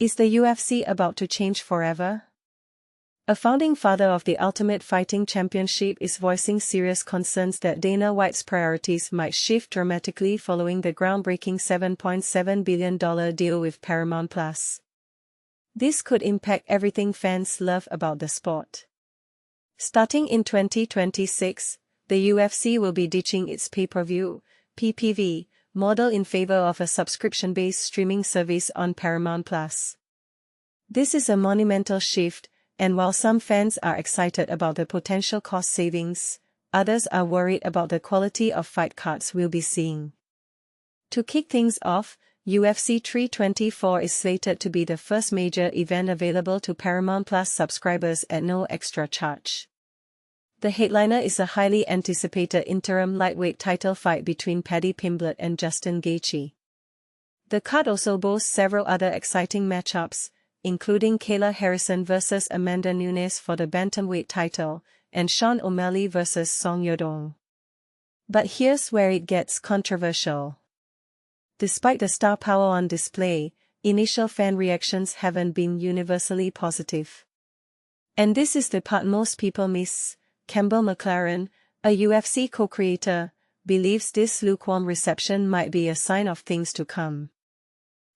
Is the UFC about to change forever? A founding father of the Ultimate Fighting Championship is voicing serious concerns that Dana White's priorities might shift dramatically following the groundbreaking $7.7 billion deal with Paramount+. This could impact everything fans love about the sport. Starting in 2026, the UFC will be ditching its pay-per-view (PPV) model in favor of a subscription-based streaming service on Paramount+. This is a monumental shift, and while some fans are excited about the potential cost savings, others are worried about the quality of fight cards we'll be seeing. To kick things off, UFC 324 is slated to be the first major event available to Paramount+ subscribers at no extra charge. The headliner is a highly anticipated interim lightweight title fight between Paddy Pimblett and Justin Gaethje. The card also boasts several other exciting matchups, including Kayla Harrison vs Amanda Nunes for the bantamweight title, and Sean O'Malley vs Song Yadong. But here's where it gets controversial. Despite the star power on display, initial fan reactions haven't been universally positive. And this is the part most people miss. Campbell McLaren, a UFC co-creator, believes this lukewarm reception might be a sign of things to come.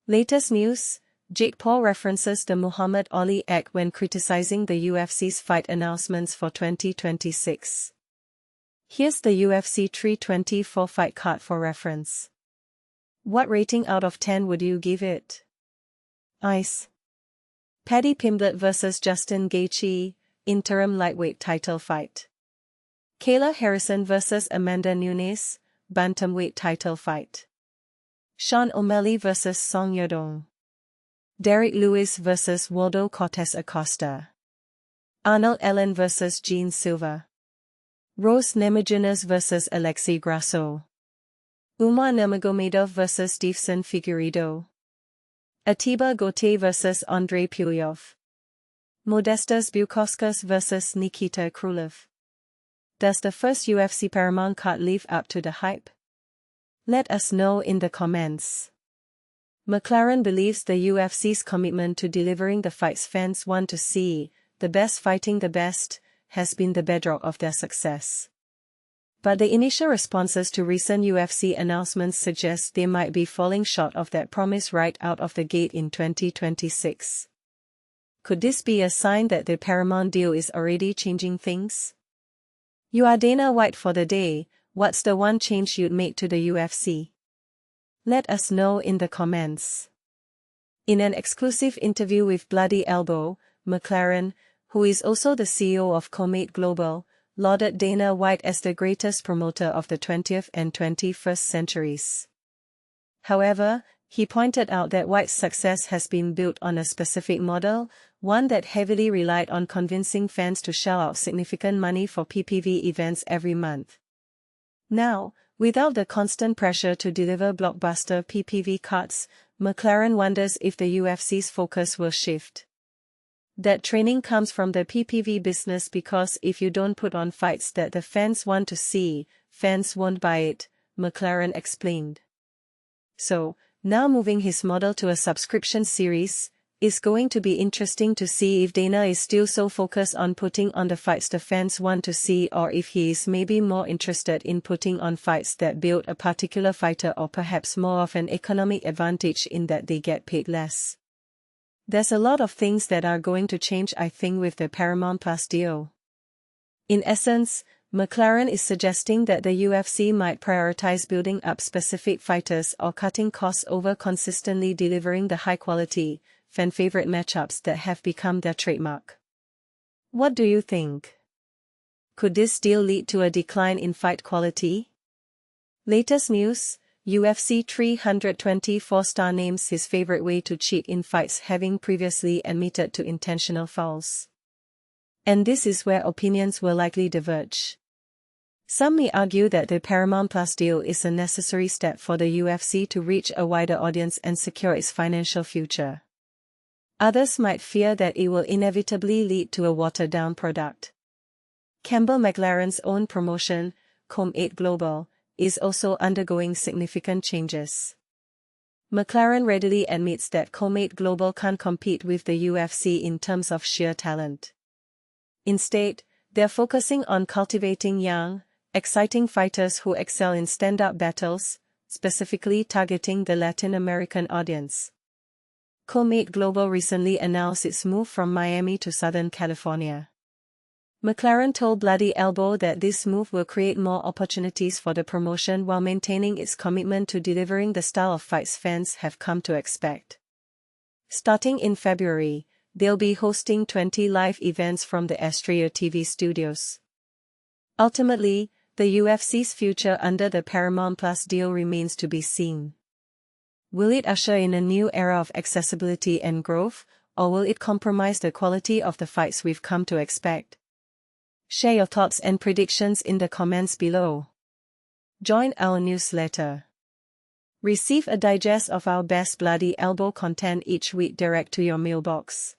Latest news: Jake Paul references the Muhammad Ali Act when criticizing the UFC's fight announcements for 2026. Here's the UFC 324 fight card for reference. What rating out of 10 would you give it? Ice. Paddy Pimblett vs Justin Gaethje, interim lightweight title fight. Kayla Harrison vs Amanda Nunes, bantamweight title fight. Sean O'Malley vs Song Yadong. Derek Lewis vs Waldo Cortez Acosta. Arnold Allen vs Gene Silva. Rose Namajunas vs Alexei Grasso. Umar Nurmagomedov vs Stevenson Figueiredo. Atiba Gauthier vs Andrei Pulyov. Modestas Bukauskas vs Nikita Krylov. Does the first UFC Paramount card live up to the hype? Let us know in the comments. McLaren believes the UFC's commitment to delivering the fights fans want to see, the best fighting the best, has been the bedrock of their success. But the initial responses to recent UFC announcements suggest they might be falling short of that promise right out of the gate in 2026. Could this be a sign that the Paramount deal is already changing things? You are Dana White for the day. What's the one change you'd make to the UFC? Let us know in the comments. In an exclusive interview with Bloody Elbow, McLaren, who is also the CEO of Comate Global, lauded Dana White as the greatest promoter of the 20th and 21st centuries. However, he pointed out that White's success has been built on a specific model, one that heavily relied on convincing fans to shell out significant money for PPV events every month. Now, without the constant pressure to deliver blockbuster PPV cards, McLaren wonders if the UFC's focus will shift. That training comes from the PPV business because if you don't put on fights that the fans want to see, fans won't buy it, McLaren explained. So, now moving his model to a subscription series, it's going to be interesting to see if Dana is still so focused on putting on the fights the fans want to see or if he is maybe more interested in putting on fights that build a particular fighter or perhaps more of an economic advantage in that they get paid less. There's a lot of things that are going to change, I think, with the Paramount+ deal. In essence, McLaren is suggesting that the UFC might prioritize building up specific fighters or cutting costs over consistently delivering the high-quality, fan-favorite matchups that have become their trademark. What do you think? Could this deal lead to a decline in fight quality? Latest news: UFC 324 star names his favorite way to cheat in fights, having previously admitted to intentional fouls. And this is where opinions will likely diverge. Some may argue that the Paramount+ deal is a necessary step for the UFC to reach a wider audience and secure its financial future. Others might fear that it will inevitably lead to a watered-down product. Campbell McLaren's own promotion, Comate Global, is also undergoing significant changes. McLaren readily admits that Comate Global can't compete with the UFC in terms of sheer talent. Instead, they're focusing on cultivating young, exciting fighters who excel in stand-up battles, specifically targeting the Latin American audience. Comate Global recently announced its move from Miami to Southern California. McLaren told Bloody Elbow that this move will create more opportunities for the promotion while maintaining its commitment to delivering the style of fights fans have come to expect. Starting in February, they'll be hosting 20 live events from the Astrea TV studios. Ultimately, the UFC's future under the Paramount Plus deal remains to be seen. Will it usher in a new era of accessibility and growth, or will it compromise the quality of the fights we've come to expect? Share your thoughts and predictions in the comments below. Join our newsletter. Receive a digest of our best Bloody Elbow content each week direct to your mailbox.